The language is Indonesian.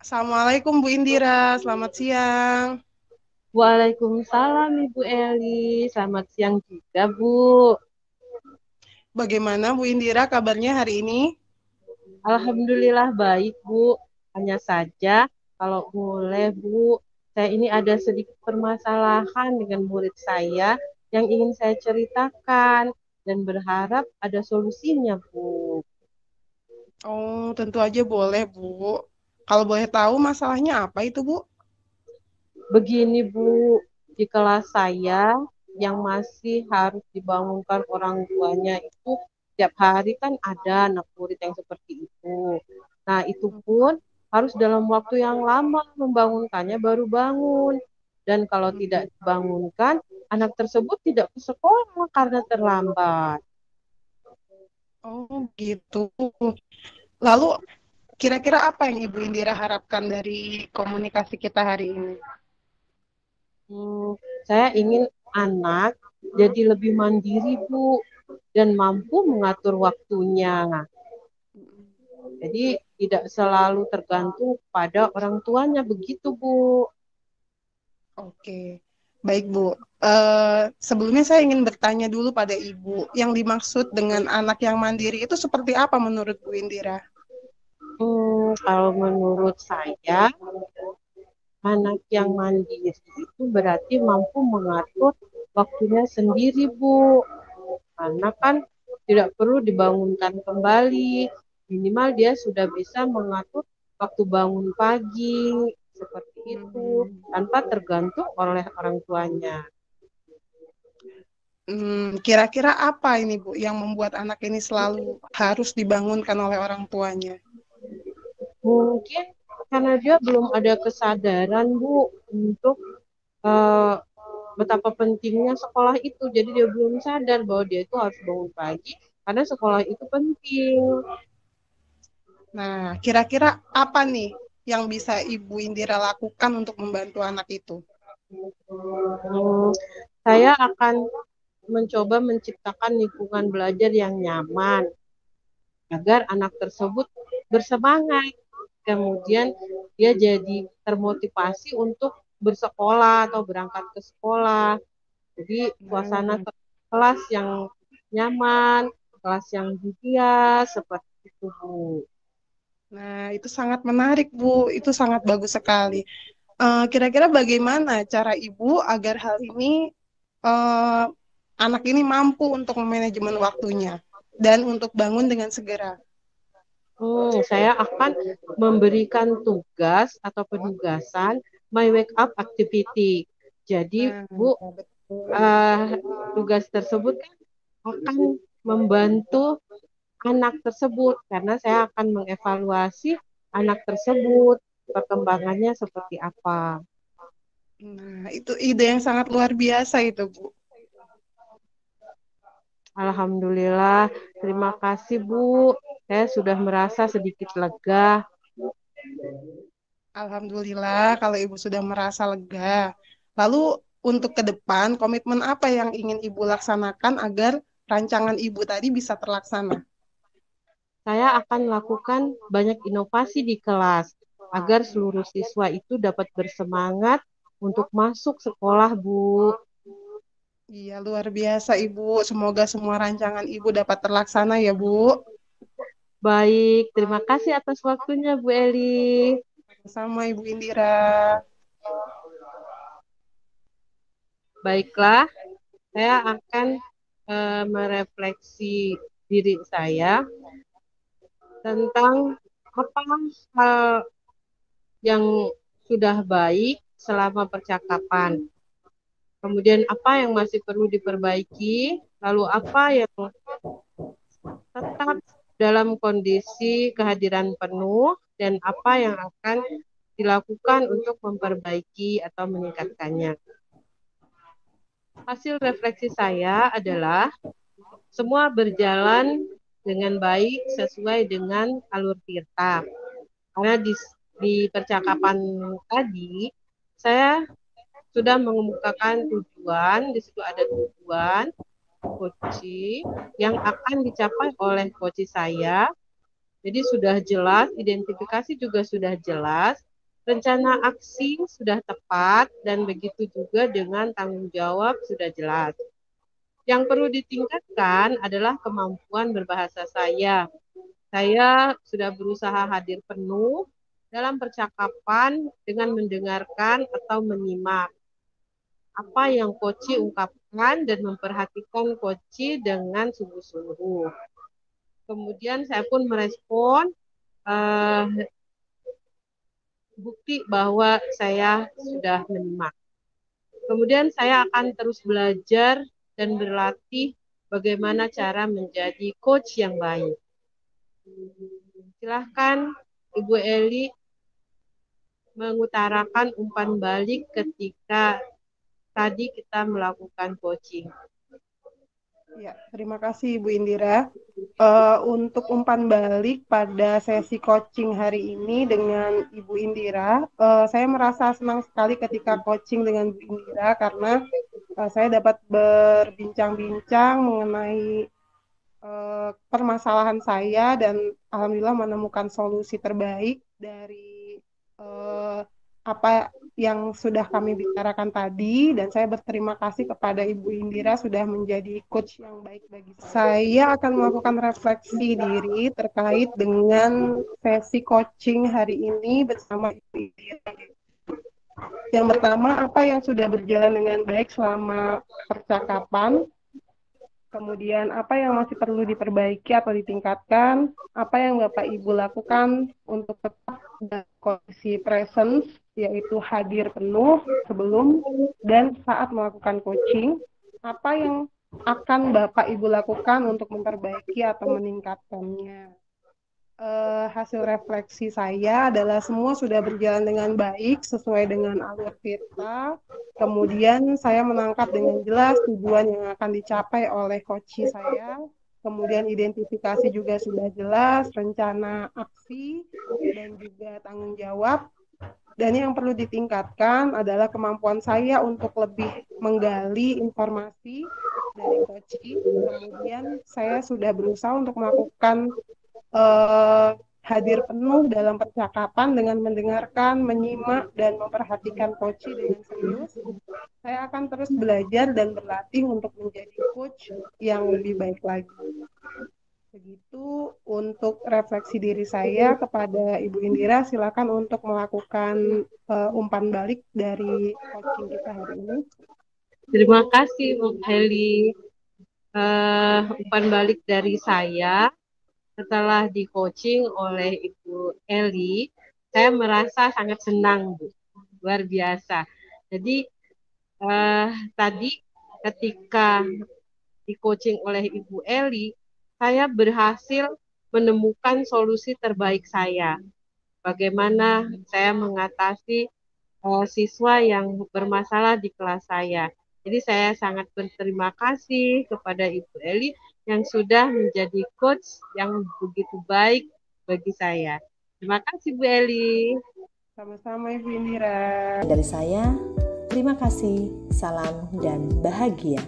Assalamualaikum Bu Indira, selamat siang. Waalaikumsalam Ibu Eli, selamat siang juga Bu. Bagaimana Bu Indira kabarnya hari ini? Alhamdulillah baik Bu. Hanya saja kalau boleh Bu, saya ini ada sedikit permasalahan dengan murid saya yang ingin saya ceritakan dan berharap ada solusinya Bu. Oh, tentu aja boleh Bu. Kalau boleh tahu masalahnya apa itu Bu? Begini Bu, di kelas saya yang masih harus dibangunkan orang tuanya itu tiap hari kan ada anak murid yang seperti itu. Nah, itu pun harus dalam waktu yang lama membangunkannya baru bangun. Dan kalau tidak dibangunkan, anak tersebut tidak ke sekolah karena terlambat. Oh, gitu. Lalu kira-kira apa yang Ibu Indira harapkan dari komunikasi kita hari ini? Hmm, saya ingin anak jadi lebih mandiri, Bu, dan mampu mengatur waktunya. Jadi tidak selalu tergantung pada orang tuanya begitu, Bu. Oke, baik Bu. Sebelumnya saya ingin bertanya dulu pada Ibu, yang dimaksud dengan anak yang mandiri itu seperti apa menurut Bu Indira? Kalau menurut saya, anak yang mandiri itu berarti mampu mengatur waktunya sendiri, Bu. Karena kan tidak perlu dibangunkan kembali. Minimal dia sudah bisa mengatur waktu bangun pagi, seperti itu, Hmm. tanpa tergantung oleh orang tuanya. Kira-kira apa ini Bu yang membuat anak ini selalu harus dibangunkan oleh orang tuanya? Mungkin karena dia belum ada kesadaran, Bu, untuk eh, betapa pentingnya sekolah itu. Jadi dia belum sadar bahwa dia itu harus bangun pagi karena sekolah itu penting. Nah, kira-kira apa nih yang bisa Ibu Indira lakukan untuk membantu anak itu? Hmm, saya akan mencoba menciptakan lingkungan belajar yang nyaman agar anak tersebut bersemangat. Kemudian dia jadi termotivasi untuk bersekolah atau berangkat ke sekolah. Jadi suasana Nah, kelas yang nyaman, kelas yang hias, seperti itu Bu. nah, itu sangat menarik Bu, itu sangat bagus sekali. Kira-kira bagaimana cara Ibu agar hal ini eh, anak ini mampu untuk memanajemen waktunya dan untuk bangun dengan segera? Saya akan memberikan tugas atau penugasan my wake up activity. Jadi Nah, Bu, ya betul. eh, tugas tersebut kan akan membantu anak tersebut karena saya akan mengevaluasi anak tersebut perkembangannya seperti apa. Nah, itu ide yang sangat luar biasa itu, Bu. Alhamdulillah, terima kasih Bu. Saya sudah merasa sedikit lega. Alhamdulillah kalau Ibu sudah merasa lega. Lalu untuk ke depan, komitmen apa yang ingin Ibu laksanakan agar rancangan Ibu tadi bisa terlaksana? Saya akan melakukan banyak inovasi di kelas agar seluruh siswa itu dapat bersemangat untuk masuk sekolah, Bu. Iya, luar biasa Ibu. Semoga semua rancangan Ibu dapat terlaksana ya, Bu. Baik, terima kasih atas waktunya, Bu Eli. Sama Ibu Indira. Baiklah, saya akan merefleksi diri saya tentang apa hal yang sudah baik selama percakapan. Kemudian apa yang masih perlu diperbaiki, lalu apa yang tetap dalam kondisi kehadiran penuh, dan apa yang akan dilakukan untuk memperbaiki atau meningkatkannya. Hasil refleksi saya adalah semua berjalan dengan baik sesuai dengan alur tirta. Karena di percakapan tadi, saya sudah mengemukakan tujuan, di situ ada tujuan, coaching yang akan dicapai oleh coach saya. Jadi sudah jelas, identifikasi juga sudah jelas, Rencana aksi sudah tepat dan begitu juga dengan tanggung jawab sudah jelas. Yang perlu ditingkatkan adalah kemampuan berbahasa saya. Saya sudah berusaha hadir penuh dalam percakapan dengan mendengarkan atau menyimak apa yang Koci ungkapkan dan memperhatikan Koci dengan sungguh-sungguh. Kemudian saya pun merespon uh, bukti bahwa saya sudah menyimak. Kemudian saya akan terus belajar dan berlatih bagaimana cara menjadi coach yang baik. Silahkan Ibu Eli mengutarakan umpan balik ketika tadi kita melakukan coaching. Ya, terima kasih Ibu Indira. Untuk umpan balik pada sesi coaching hari ini dengan Ibu Indira, saya merasa senang sekali ketika coaching dengan Ibu Indira karena saya dapat berbincang-bincang mengenai permasalahan saya dan alhamdulillah menemukan solusi terbaik dari apa yang sudah kami bicarakan tadi, dan saya berterima kasih kepada Ibu Indira sudah menjadi coach yang baik bagi saya. Saya akan melakukan refleksi diri terkait dengan sesi coaching hari ini bersama Ibu Indira. Yang pertama, apa yang sudah berjalan dengan baik selama percakapan? Kemudian apa yang masih perlu diperbaiki atau ditingkatkan? Apa yang Bapak Ibu lakukan untuk tetap dalam kondisi presence, yaitu hadir penuh sebelum dan saat melakukan coaching? Apa yang akan Bapak Ibu lakukan untuk memperbaiki atau meningkatkannya? Hasil refleksi saya adalah semua sudah berjalan dengan baik sesuai dengan alur kita. Kemudian saya menangkap dengan jelas tujuan yang akan dicapai oleh coach saya. Kemudian identifikasi juga sudah jelas, rencana aksi dan juga tanggung jawab. Dan yang perlu ditingkatkan adalah kemampuan saya untuk lebih menggali informasi dari coach. Kemudian saya sudah berusaha untuk melakukan hadir penuh dalam percakapan dengan mendengarkan, menyimak, dan memperhatikan coach dengan serius. Saya akan terus belajar dan berlatih untuk menjadi coach yang lebih baik lagi. Begitu untuk refleksi diri saya. Kepada Ibu Indira, silakan untuk melakukan umpan balik dari coaching kita hari ini. Terima kasih Bu Heli. Umpan balik dari saya setelah di coaching oleh Ibu Eli, saya merasa sangat senang, Bu. Luar biasa. Jadi tadi ketika di coaching oleh Ibu Eli, saya berhasil menemukan solusi terbaik saya. Bagaimana saya mengatasi siswa yang bermasalah di kelas saya. Jadi saya sangat berterima kasih kepada Ibu Eli yang sudah menjadi coach yang begitu baik bagi saya. Terima kasih Bu Eli. Sama-sama Ibu Indira. Dari saya, terima kasih, salam dan bahagia.